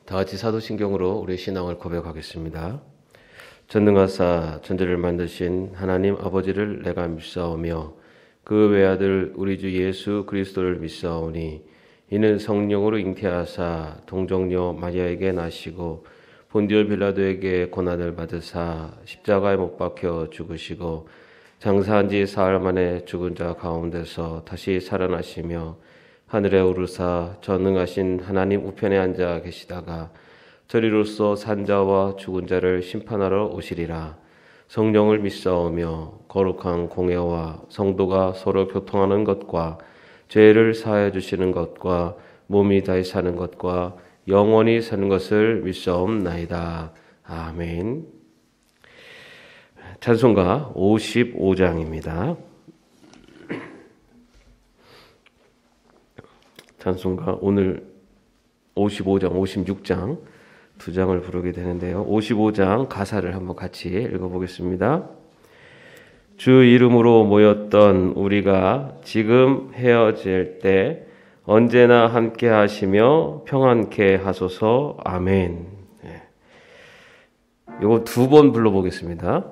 다 같이 사도신경으로 우리의 신앙을 고백하겠습니다. 전능하사 천지를 만드신 하나님 아버지를 내가 믿사오며 그 외아들 우리 주 예수 그리스도를 믿사오니 이는 성령으로 잉태하사 동정녀 마리아에게 나시고 본디오 빌라도에게 고난을 받으사 십자가에 못 박혀 죽으시고 장사한 지 사흘 만에 죽은 자 가운데서 다시 살아나시며 하늘에 오르사 전능하신 하나님 우편에 앉아 계시다가 저리로서 산자와 죽은 자를 심판하러 오시리라. 성령을 믿사오며 거룩한 공회와 성도가 서로 교통하는 것과 죄를 사하여 주시는 것과 몸이 다시 사는 것과 영원히 사는 것을 믿사옵나이다. 아멘. 찬송가 55장입니다. 찬송가 오늘 55장, 56장 두 장을 부르게 되는데요. 55장 가사를 한번 같이 읽어보겠습니다. 주 이름으로 모였던 우리가 지금 헤어질 때 언제나 함께 하시며 평안케 하소서. 아멘. 이거 두 번 불러보겠습니다.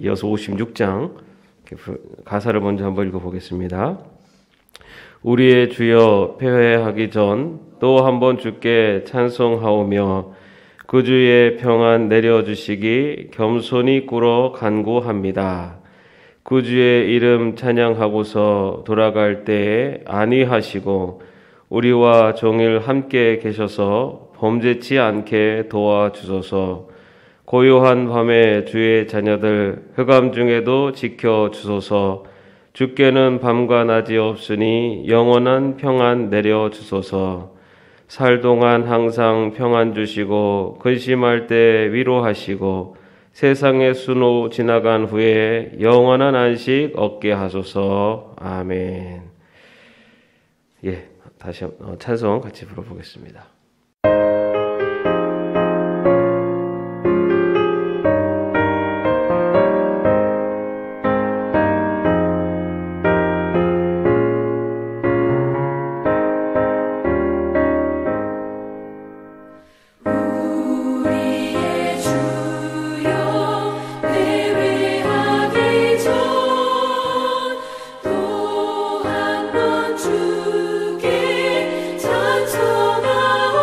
이어서 56장 가사를 먼저 한번 읽어보겠습니다. 우리의 주여 패회하기 전 또 한번 주께 찬송하오며 그 주의 평안 내려주시기 겸손히 꿇어 간구합니다. 그 주의 이름 찬양하고서 돌아갈 때에 안위하시고 우리와 종일 함께 계셔서 범죄치 않게 도와주소서. 고요한 밤에 주의 자녀들 흑암 중에도 지켜주소서. 주께는 밤과 낮이 없으니 영원한 평안 내려주소서. 살 동안 항상 평안 주시고 근심할 때 위로하시고 세상의 수노 지나간 후에 영원한 안식 얻게 하소서. 아멘. 다시 찬송 같이 불러보겠습니다. 주께 찬송하오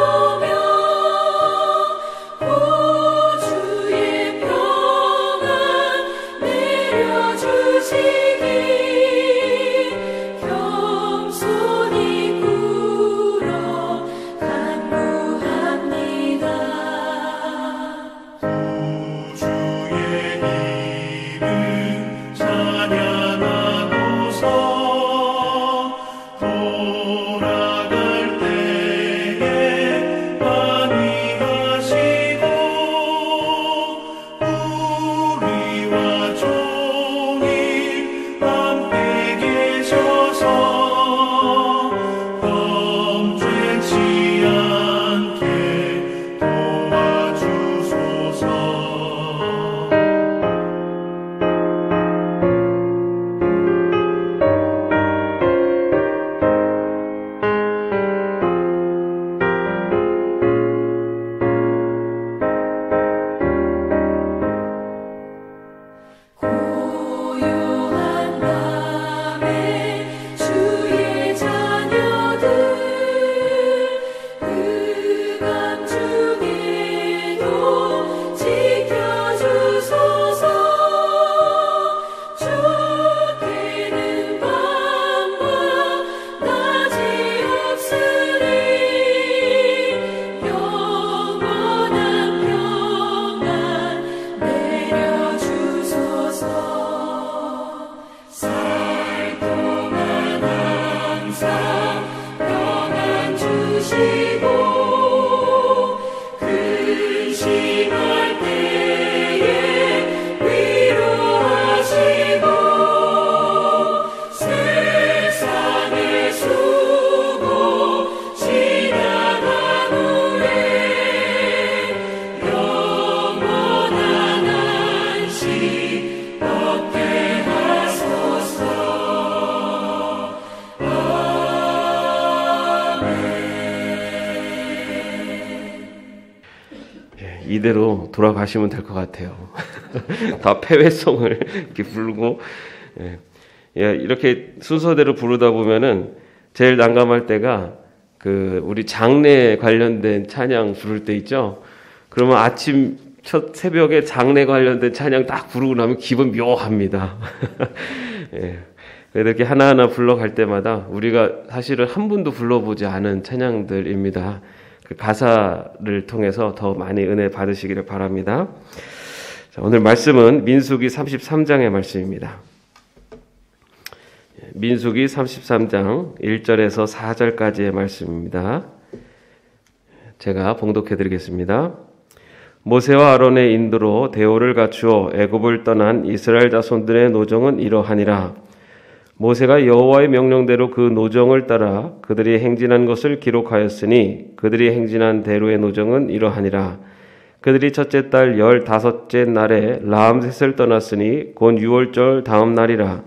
심할 때에 위로하시고 세상의 수고 지나간 후에 영원한 안식 얻게 하소서. 이대로 돌아가시면 될 것 같아요. 다 패회성을 이렇게 부르고, 이렇게 순서대로 부르다 보면은 제일 난감할 때가 우리 장례 관련된 찬양 부를 때 있죠. 그러면 아침 첫 새벽에 장례 관련된 찬양 딱 부르고 나면 기분 묘합니다. 이렇게 하나하나 불러갈 때마다 우리가 사실은 한 번도 불러보지 않은 찬양들입니다. 그 가사를 통해서 더 많이 은혜 받으시기를 바랍니다. 자, 오늘 말씀은 민수기 33장의 말씀입니다. 민수기 33장 1절에서 4절까지의 말씀입니다. 제가 봉독해 드리겠습니다. 모세와 아론의 인도로 대오를 갖추어 애굽을 떠난 이스라엘 자손들의 노정은 이러하니라. 모세가 여호와의 명령대로 그 노정을 따라 그들이 행진한 것을 기록하였으니 그들이 행진한 대로의 노정은 이러하니라. 그들이 첫째 달 15째 날에 라암셋을 떠났으니 곧 6월절 다음 날이라.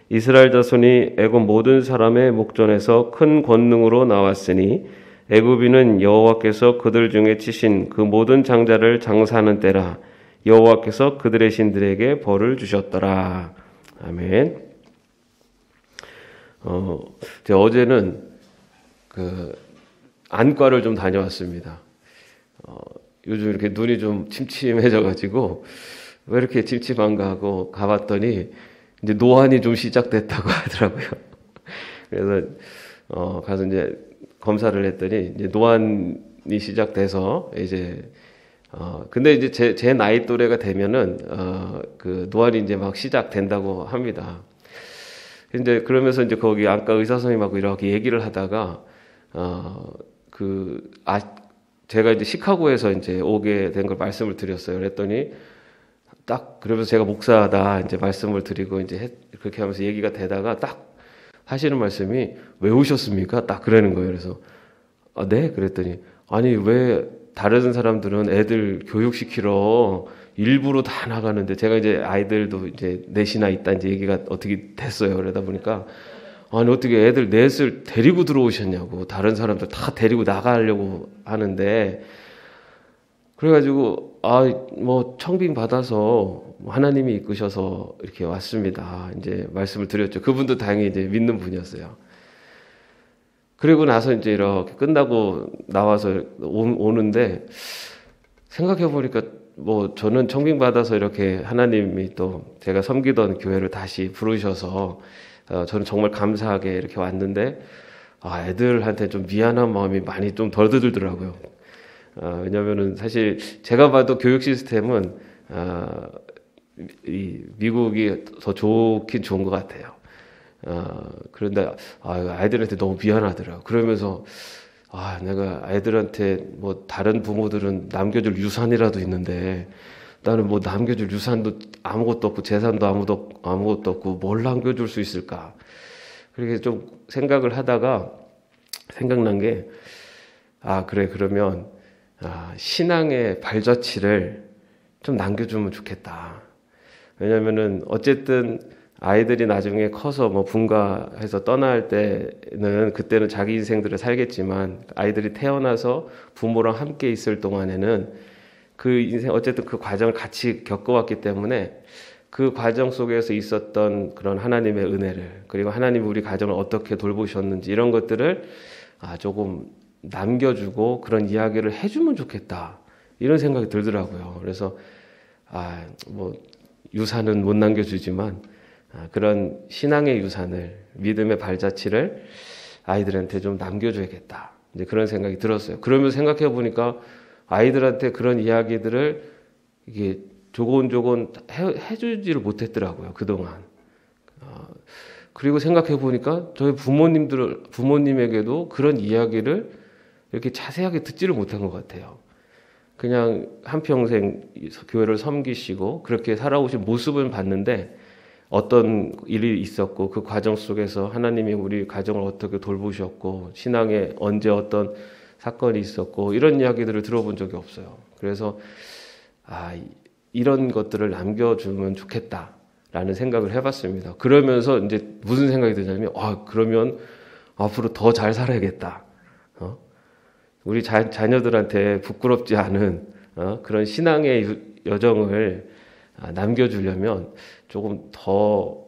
이스라엘 자손이 애굽 모든 사람의 목전에서 큰 권능으로 나왔으니 애굽인은 여호와께서 그들 중에 치신 그 모든 장자를 장사하는 때라. 여호와께서 그들의 신들에게 벌을 주셨더라. 아멘. 제가 어제는 안과를 좀 다녀왔습니다. 요즘 이렇게 눈이 좀 침침해져가지고 왜 이렇게 침침한가 하고 가봤더니 이제 노안이 좀 시작됐다고 하더라고요. 그래서 가서 이제 검사를 했더니 이제 노안이 시작돼서 이제 근데 이제 제 나이 또래가 되면은 그 노안이 이제 막 시작된다고 합니다. 이제 그러면서 이제 거기 안과 의사 선생님하고 이렇게 얘기를 하다가 제가 이제 시카고에서 이제 오게 된 걸 말씀을 드렸어요. 그랬더니 딱 그러면서 제가 목사다 이제 말씀을 드리고 이제 그렇게 하면서 얘기가 되다가 딱 하시는 말씀이 왜 오셨습니까? 딱 그러는 거예요. 그래서 네 그랬더니 아니 왜 다른 사람들은 애들 교육시키러 일부러 다 나가는데 제가 이제 아이들도 이제 넷이나 있다 이제 얘기가 어떻게 됐어요. 그러다 보니까 아니 어떻게 애들 넷을 데리고 들어오셨냐고 다른 사람들 다 데리고 나가려고 하는데 그래가지고 뭐 청빙 받아서 하나님이 이끄셔서 이렇게 왔습니다. 이제 말씀을 드렸죠. 그분도 다행히 이제 믿는 분이었어요. 그리고 나서 이제 이렇게 끝나고 나와서 오는데 생각해 보니까 뭐 저는 청빙 받아서 이렇게 하나님이 또 제가 섬기던 교회를 다시 부르셔서 저는 정말 감사하게 이렇게 왔는데 애들한테 좀 미안한 마음이 많이 좀 덜 들더라고요. 왜냐면은 사실 제가 봐도 교육 시스템은 이 미국이 더 좋긴 좋은 것 같아요. 그런데 아이들한테 너무 미안하더라고요. 그러면서 내가 아이들한테 뭐 다른 부모들은 남겨줄 유산이라도 있는데 나는 뭐 남겨줄 유산도 아무것도 없고 재산도 아무것도 없고 뭘 남겨줄 수 있을까? 그렇게 좀 생각을 하다가 생각난 게 그래 그러면 신앙의 발자취를 좀 남겨주면 좋겠다. 왜냐면은 어쨌든 아이들이 나중에 커서 뭐 분가해서 떠날 때는 그때는 자기 인생들을 살겠지만 아이들이 태어나서 부모랑 함께 있을 동안에는 그 인생 어쨌든 그 과정을 같이 겪어왔기 때문에 그 과정 속에서 있었던 그런 하나님의 은혜를 그리고 하나님이 우리 가정을 어떻게 돌보셨는지 이런 것들을 조금 남겨주고 그런 이야기를 해주면 좋겠다 이런 생각이 들더라고요. 그래서 뭐 유산은 못 남겨주지만 그런 신앙의 유산을 믿음의 발자취를 아이들한테 좀 남겨줘야겠다. 이제 그런 생각이 들었어요. 그러면서 생각해 보니까 아이들한테 그런 이야기들을 이게 조곤조곤 해주지를 못했더라고요. 그동안. 그리고 생각해 보니까 저희 부모님에게도 그런 이야기를 이렇게 자세하게 듣지를 못한 것 같아요. 그냥 한평생 교회를 섬기시고 그렇게 살아오신 모습은 봤는데 어떤 일이 있었고 그 과정 속에서 하나님이 우리 가정을 어떻게 돌보셨고 신앙에 언제 어떤 사건이 있었고 이런 이야기들을 들어본 적이 없어요. 그래서 이런 것들을 남겨주면 좋겠다라는 생각을 해봤습니다. 그러면서 이제 무슨 생각이 드냐면 그러면 앞으로 더 잘 살아야겠다. 우리 자녀들한테 부끄럽지 않은 그런 신앙의 여정을 남겨주려면 조금 더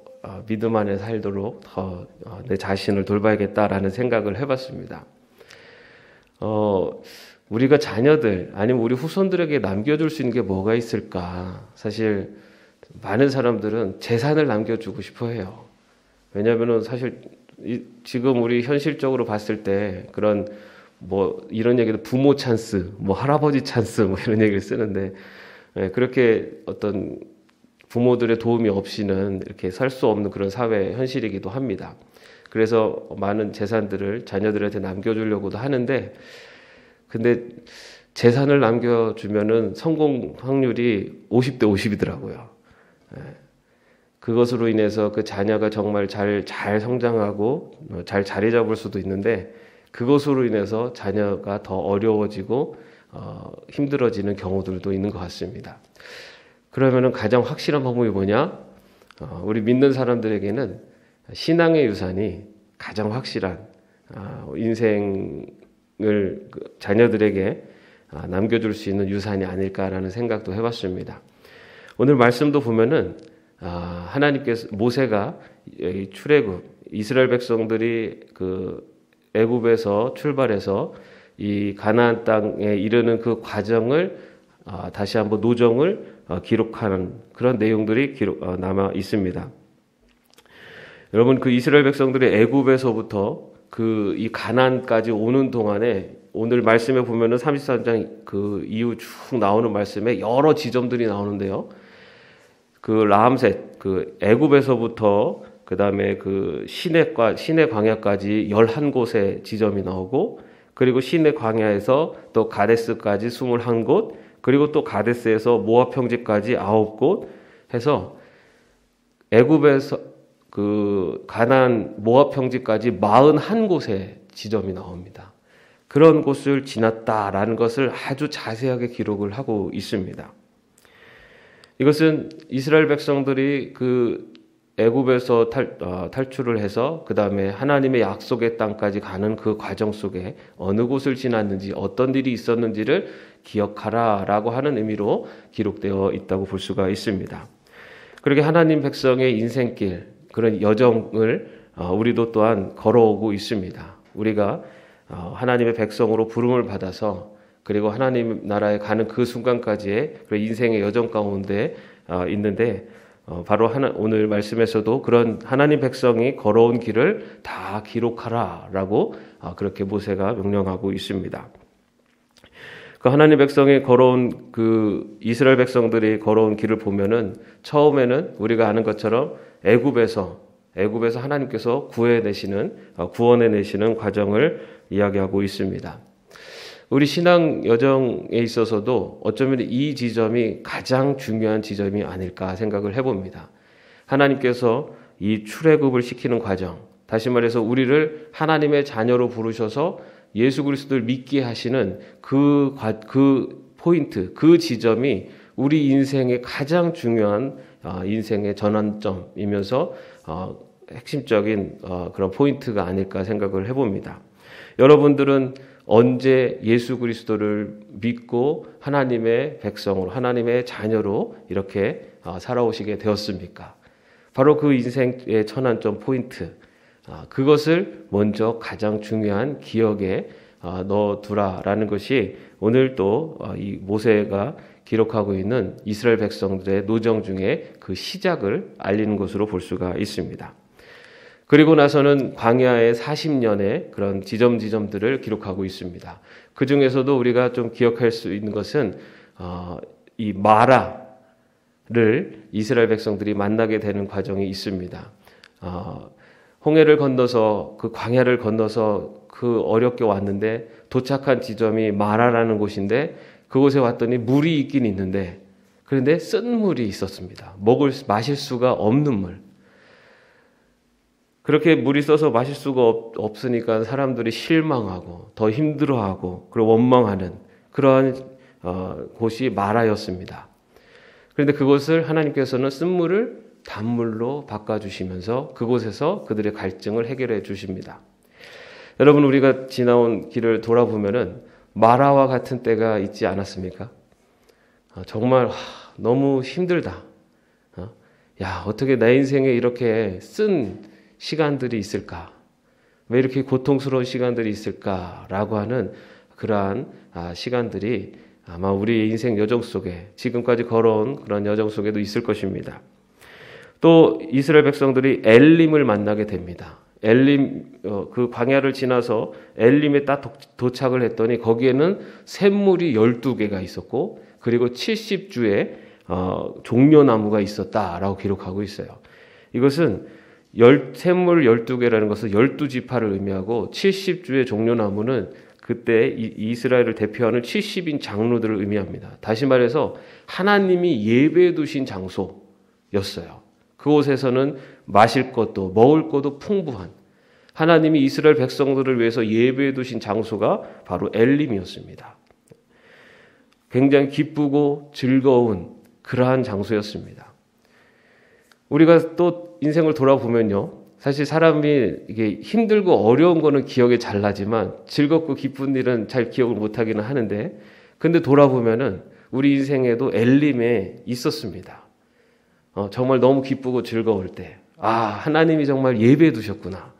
믿음 안에 살도록 더 내 자신을 돌봐야겠다라는 생각을 해봤습니다. 우리가 자녀들 아니면 우리 후손들에게 남겨줄 수 있는 게 뭐가 있을까? 사실 많은 사람들은 재산을 남겨주고 싶어 해요. 왜냐하면 사실 지금 우리 현실적으로 봤을 때 그런 이런 얘기도 부모 찬스, 할아버지 찬스 이런 얘기를 쓰는데 그렇게 어떤 부모들의 도움이 없이는 이렇게 살 수 없는 그런 사회 현실이기도 합니다. 그래서 많은 재산들을 자녀들한테 남겨주려고도 하는데 근데 재산을 남겨주면은 성공 확률이 50대 50이더라고요. 그것으로 인해서 그 자녀가 정말 잘 성장하고 잘 자리 잡을 수도 있는데 그것으로 인해서 자녀가 더 어려워지고 힘들어지는 경우들도 있는 것 같습니다. 그러면은 가장 확실한 방법이 뭐냐? 우리 믿는 사람들에게는 신앙의 유산이 가장 확실한 인생을 자녀들에게 남겨줄 수 있는 유산이 아닐까라는 생각도 해봤습니다. 오늘 말씀도 보면은 하나님께서 모세가 출애굽 이스라엘 백성들이 그 애굽에서 출발해서 이 가나안 땅에 이르는 그 과정을 다시 한번 노정을 기록하는 그런 내용들이 남아 있습니다. 여러분 그 이스라엘 백성들이 애굽에서부터 그 이 가나안까지 오는 동안에 오늘 말씀에 보면은 33장 그 이후 쭉 나오는 말씀에 여러 지점들이 나오는데요. 그 라암셋 그 애굽에서부터 그다음에 그 시내 광야까지 11곳의 지점이 나오고 그리고 시내 광야에서 또 가데스까지 21곳 그리고 또 가데스에서 모압 평지까지 9곳 해서 애굽에서 그 가나안 모압 평지까지 41곳의 지점이 나옵니다. 그런 곳을 지났다라는 것을 아주 자세하게 기록을 하고 있습니다. 이것은 이스라엘 백성들이 그 애굽에서 탈출을 해서 그 다음에 하나님의 약속의 땅까지 가는 그 과정 속에 어느 곳을 지났는지 어떤 일이 있었는지를 기억하라라고 하는 의미로 기록되어 있다고 볼 수가 있습니다. 그렇게 하나님 백성의 인생길 그런 여정을 우리도 또한 걸어오고 있습니다. 우리가 하나님의 백성으로 부름을 받아서 그리고 하나님 나라에 가는 그 순간까지의 인생의 여정 가운데 있는데 바로 오늘 말씀에서도 그런 하나님 백성이 걸어온 길을 다 기록하라라고 그렇게 모세가 명령하고 있습니다. 그 하나님 백성이 걸어온 그 이스라엘 백성들이 걸어온 길을 보면은 처음에는 우리가 아는 것처럼 애굽에서 하나님께서 구원해내시는 과정을 이야기하고 있습니다. 우리 신앙 여정에 있어서도 어쩌면 이 지점이 가장 중요한 지점이 아닐까 생각을 해봅니다. 하나님께서 이 출애굽을 시키는 과정, 다시 말해서 우리를 하나님의 자녀로 부르셔서 예수 그리스도를 믿게 하시는 그 포인트, 그 지점이 우리 인생의 가장 중요한 인생의 전환점이면서 핵심적인 그런 포인트가 아닐까 생각을 해봅니다. 여러분들은 언제 예수 그리스도를 믿고 하나님의 백성으로 하나님의 자녀로 이렇게 살아오시게 되었습니까? 바로 그 인생의 전환점 포인트 그것을 먼저 가장 중요한 기억에 넣어두라라는 것이 오늘 또 이 모세가 기록하고 있는 이스라엘 백성들의 노정 중에 그 시작을 알리는 것으로 볼 수가 있습니다. 그리고 나서는 광야의 40년의 그런 지점들을 기록하고 있습니다. 그 중에서도 우리가 좀 기억할 수 있는 것은 이 마라를 이스라엘 백성들이 만나게 되는 과정이 있습니다. 홍해를 건너서 그 광야를 건너서 그 어렵게 왔는데 도착한 지점이 마라라는 곳인데 그곳에 왔더니 물이 있긴 있는데 그런데 쓴 물이 있었습니다. 마실 수가 없는 물. 그렇게 물이 써서 마실 수가 없으니까 사람들이 실망하고 더 힘들어하고 그리고 원망하는 그러한 곳이 마라였습니다. 그런데 그것을 하나님께서는 쓴물을 단물로 바꿔주시면서 그곳에서 그들의 갈증을 해결해 주십니다. 여러분, 우리가 지나온 길을 돌아보면은 마라와 같은 때가 있지 않았습니까? 정말 너무 힘들다. 어떻게 내 인생에 이렇게 쓴 시간들이 있을까? 왜 이렇게 고통스러운 시간들이 있을까라고 하는 그러한 시간들이 아마 우리 인생 여정 속에 지금까지 걸어온 그런 여정 속에도 있을 것입니다. 또 이스라엘 백성들이 엘림을 만나게 됩니다. 엘림 그 광야를 지나서 엘림에 딱 도착을 했더니 거기에는 샘물이 12개가 있었고 그리고 70주의 종려나무가 있었다라고 기록하고 있어요. 이것은 샘물 12개라는 것은 12지파를 의미하고 70주의 종려나무는 그때 이스라엘을 대표하는 70인 장로들을 의미합니다. 다시 말해서 하나님이 예배해 두신 장소였어요. 그곳에서는 마실 것도 먹을 것도 풍부한 하나님이 이스라엘 백성들을 위해서 예배해 두신 장소가 바로 엘림이었습니다. 굉장히 기쁘고 즐거운 그러한 장소였습니다. 우리가 또 인생을 돌아보면요. 사실 사람이 이게 힘들고 어려운 거는 기억에 잘 나지만 즐겁고 기쁜 일은 잘 기억을 못하기는 하는데 근데 돌아보면은 우리 인생에도 엘림에 있었습니다. 정말 너무 기쁘고 즐거울 때 하나님이 정말 예배해 두셨구나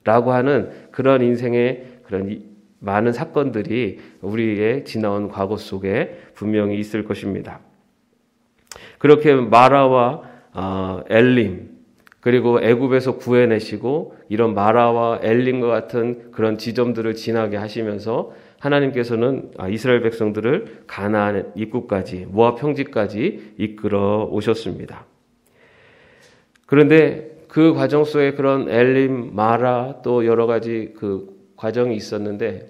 라고 하는 그런 인생의 그런 많은 사건들이 우리의 지나온 과거 속에 분명히 있을 것입니다. 그렇게 마라와 엘림 그리고 애굽에서 구해내시고 이런 마라와 엘림과 같은 그런 지점들을 지나게 하시면서 하나님께서는 이스라엘 백성들을 가나안 입구까지 모압 평지까지 이끌어 오셨습니다. 그런데 그 과정 속에 그런 엘림, 마라 또 여러 가지 그 과정이 있었는데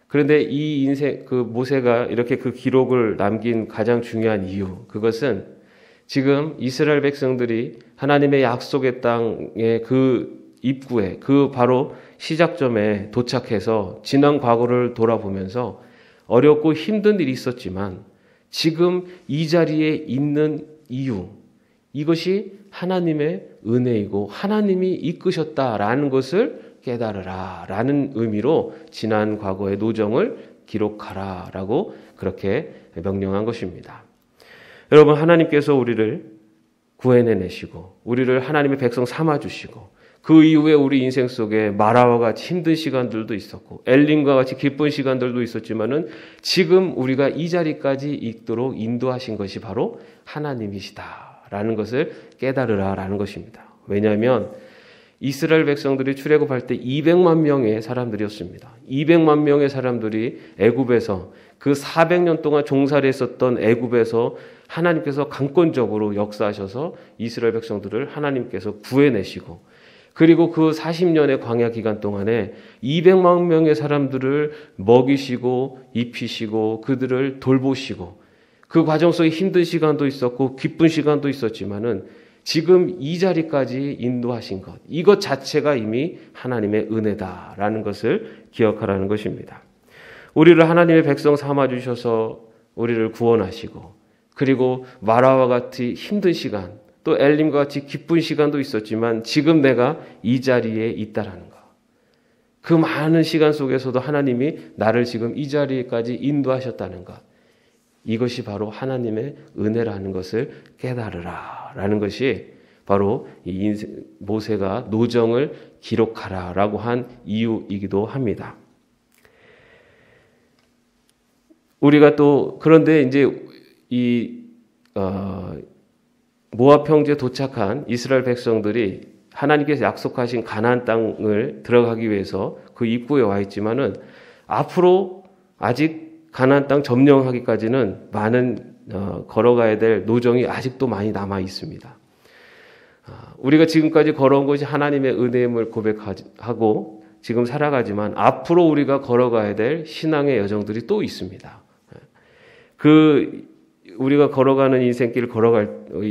그런데 이 인생 그 모세가 이렇게 그 기록을 남긴 가장 중요한 이유 그것은 지금 이스라엘 백성들이 하나님의 약속의 땅의 그 입구에 그 바로 시작점에 도착해서 지난 과거를 돌아보면서 어렵고 힘든 일이 있었지만 지금 이 자리에 있는 이유 이것이 하나님의 은혜이고 하나님이 이끄셨다라는 것을 깨달으라 라는 의미로 지난 과거의 노정을 기록하라 라고 그렇게 명령한 것입니다. 여러분 하나님께서 우리를 구해내시고 우리를 하나님의 백성 삼아주시고 그 이후에 우리 인생 속에 마라와 같이 힘든 시간들도 있었고 엘림과 같이 기쁜 시간들도 있었지만은 지금 우리가 이 자리까지 있도록 인도하신 것이 바로 하나님이시다라는 것을 깨달으라라는 것입니다. 왜냐하면 이스라엘 백성들이 출애굽할 때 200만 명의 사람들이었습니다. 200만 명의 사람들이 애굽에서 그 400년 동안 종살이 했었던 애굽에서 하나님께서 강권적으로 역사하셔서 이스라엘 백성들을 하나님께서 구해내시고 그리고 그 40년의 광야 기간 동안에 200만 명의 사람들을 먹이시고 입히시고 그들을 돌보시고 그 과정 속에 힘든 시간도 있었고 기쁜 시간도 있었지만은 지금 이 자리까지 인도하신 것 이것 자체가 이미 하나님의 은혜다라는 것을 기억하라는 것입니다. 우리를 하나님의 백성 삼아주셔서 우리를 구원하시고 그리고 마라와 같이 힘든 시간 또 엘림과 같이 기쁜 시간도 있었지만 지금 내가 이 자리에 있다라는 것. 그 많은 시간 속에서도 하나님이 나를 지금 이 자리까지 인도하셨다는 것. 이것이 바로 하나님의 은혜라는 것을 깨달으라라는 것이 바로 이 모세가 노정을 기록하라라고 한 이유이기도 합니다. 우리가 또 그런데 이제 모압 평지에 도착한 이스라엘 백성들이 하나님께서 약속하신 가나안 땅을 들어가기 위해서 그 입구에 와 있지만은 앞으로 아직 가나안 땅 점령하기까지는 많은 걸어가야 될 노정이 아직도 많이 남아 있습니다. 우리가 지금까지 걸어온 것이 하나님의 은혜임을 고백하고 지금 살아가지만 앞으로 우리가 걸어가야 될 신앙의 여정들이 또 있습니다. 우리가 걸어가는 인생길 걸어갈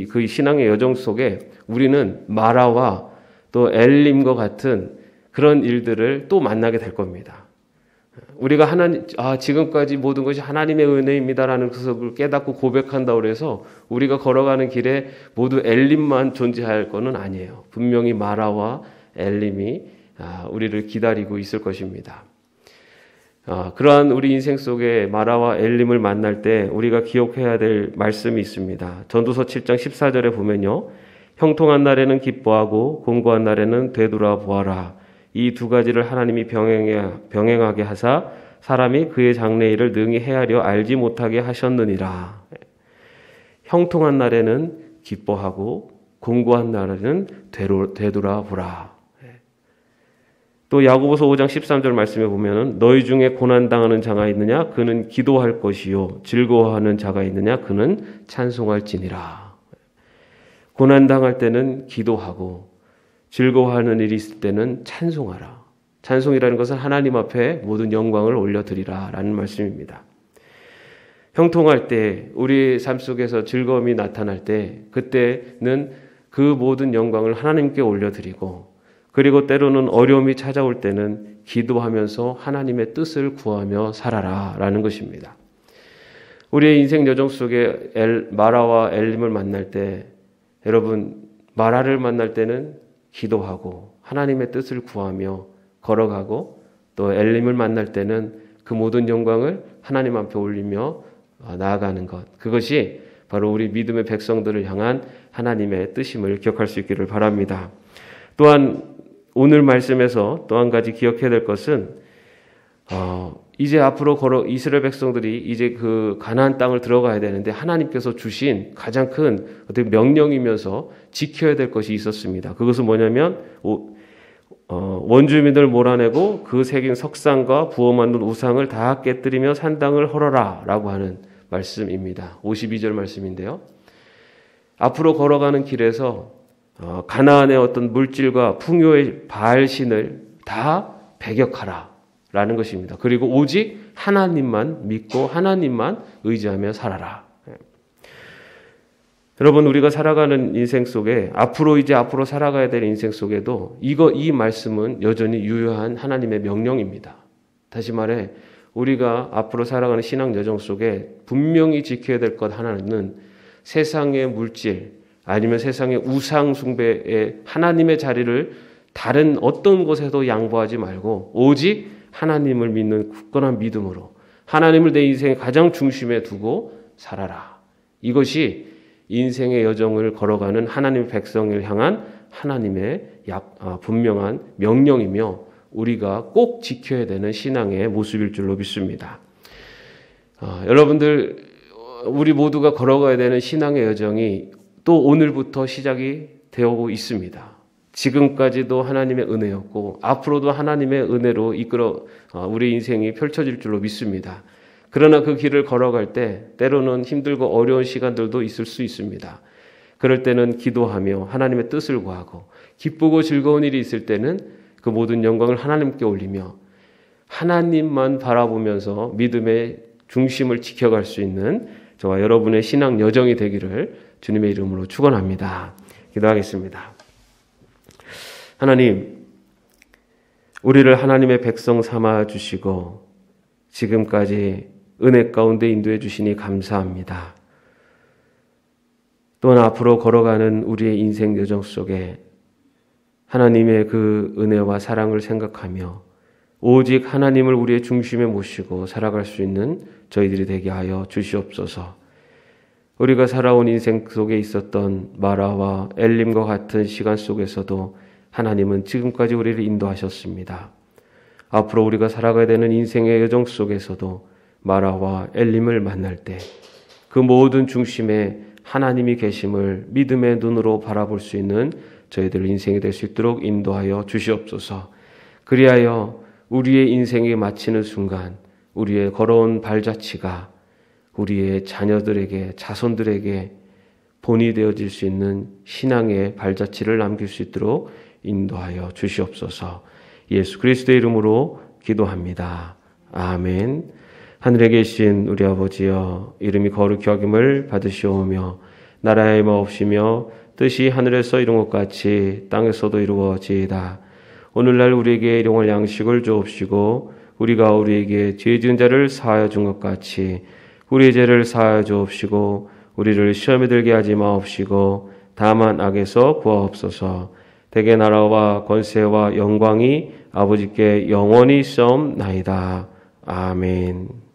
그 신앙의 여정 속에 우리는 마라와 또 엘림과 같은 그런 일들을 또 만나게 될 겁니다. 우리가 지금까지 모든 것이 하나님의 은혜입니다라는 것을 깨닫고 고백한다고 해서 우리가 걸어가는 길에 모두 엘림만 존재할 것은 아니에요. 분명히 마라와 엘림이 우리를 기다리고 있을 것입니다. 그러한 우리 인생 속에 마라와 엘림을 만날 때 우리가 기억해야 될 말씀이 있습니다. 전도서 7장 14절에 보면요. 형통한 날에는 기뻐하고 공고한 날에는 되돌아보아라. 이 두 가지를 하나님이 병행하게 하사 사람이 그의 장래일을 능히 헤아려 알지 못하게 하셨느니라. 형통한 날에는 기뻐하고 공고한 날에는 되돌아보라. 또 야고보서 5장 13절 말씀에 보면은 너희 중에 고난당하는 자가 있느냐 그는 기도할 것이요 즐거워하는 자가 있느냐 그는 찬송할지니라. 고난당할 때는 기도하고 즐거워하는 일이 있을 때는 찬송하라. 찬송이라는 것은 하나님 앞에 모든 영광을 올려드리라 라는 말씀입니다. 형통할 때 우리 삶 속에서 즐거움이 나타날 때 그때는 그 모든 영광을 하나님께 올려드리고 그리고 때로는 어려움이 찾아올 때는 기도하면서 하나님의 뜻을 구하며 살아라 라는 것입니다. 우리의 인생 여정 속에 마라와 엘림을 만날 때 여러분 마라를 만날 때는 기도하고 하나님의 뜻을 구하며 걸어가고 또 엘림을 만날 때는 그 모든 영광을 하나님 앞에 올리며 나아가는 것. 그것이 바로 우리 믿음의 백성들을 향한 하나님의 뜻임을 기억할 수 있기를 바랍니다. 또한 오늘 말씀에서 또 한 가지 기억해야 될 것은 이제 앞으로 이스라엘 백성들이 이제 그 가나안 땅을 들어가야 되는데 하나님께서 주신 가장 큰 어떤 명령이면서 지켜야 될 것이 있었습니다. 그것은 뭐냐면 원주민을 몰아내고 그 새긴 석상과 부어 만든 우상을 다 깨뜨리며 산당을 헐어라 라고 하는 말씀입니다. 52절 말씀인데요. 앞으로 걸어가는 길에서 가나안의 어떤 물질과 풍요의 바알신을 다 배격하라 라는 것입니다. 그리고 오직 하나님만 믿고 하나님만 의지하며 살아라. 여러분 우리가 살아가는 인생 속에 앞으로 살아가야 될 인생 속에도 이 말씀은 여전히 유효한 하나님의 명령입니다. 다시 말해 우리가 앞으로 살아가는 신앙 여정 속에 분명히 지켜야 될 것 하나는 세상의 물질 아니면 세상의 우상 숭배의 하나님의 자리를 다른 어떤 곳에도 양보하지 말고 오직 하나님을 믿는 굳건한 믿음으로 하나님을 내 인생의 가장 중심에 두고 살아라. 이것이 인생의 여정을 걸어가는 하나님의 백성을 향한 하나님의 분명한 명령이며 우리가 꼭 지켜야 되는 신앙의 모습일 줄로 믿습니다. 여러분들 우리 모두가 걸어가야 되는 신앙의 여정이 또 오늘부터 시작이 되어오고 있습니다. 지금까지도 하나님의 은혜였고 앞으로도 하나님의 은혜로 이끌어 우리 인생이 펼쳐질 줄로 믿습니다. 그러나 그 길을 걸어갈 때 때로는 힘들고 어려운 시간들도 있을 수 있습니다. 그럴 때는 기도하며 하나님의 뜻을 구하고 기쁘고 즐거운 일이 있을 때는 그 모든 영광을 하나님께 올리며 하나님만 바라보면서 믿음의 중심을 지켜갈 수 있는 저와 여러분의 신앙 여정이 되기를 주님의 이름으로 축원합니다. 기도하겠습니다. 하나님, 우리를 하나님의 백성 삼아 주시고 지금까지 은혜 가운데 인도해 주시니 감사합니다. 또한 앞으로 걸어가는 우리의 인생 여정 속에 하나님의 그 은혜와 사랑을 생각하며 오직 하나님을 우리의 중심에 모시고 살아갈 수 있는 저희들이 되게 하여 주시옵소서. 우리가 살아온 인생 속에 있었던 마라와 엘림과 같은 시간 속에서도 하나님은 지금까지 우리를 인도하셨습니다. 앞으로 우리가 살아가야 되는 인생의 여정 속에서도 마라와 엘림을 만날 때 그 모든 중심에 하나님이 계심을 믿음의 눈으로 바라볼 수 있는 저희들 인생이 될 수 있도록 인도하여 주시옵소서. 그리하여 우리의 인생이 마치는 순간 우리의 걸어온 발자취가 우리의 자녀들에게 자손들에게 본이 되어질 수 있는 신앙의 발자취를 남길 수 있도록 인도하여 주시옵소서. 예수 그리스도의 이름으로 기도합니다. 아멘. 하늘에 계신 우리 아버지여, 이름이 거룩히 여김을 받으시오며 나라의 마옵시며 뜻이 하늘에서 이룬 것 같이 땅에서도 이루어지이다. 오늘날 우리에게 일용할 양식을 주옵시고 우리가 우리에게 죄 지은 자를 사하여 준 것 같이 우리의 죄를 사하여 주옵시고 우리를 시험에 들게 하지 마옵시고 다만 악에서 구하옵소서. 대개 나라와 권세와 영광이 아버지께 영원히 있사옵나이다. 아멘.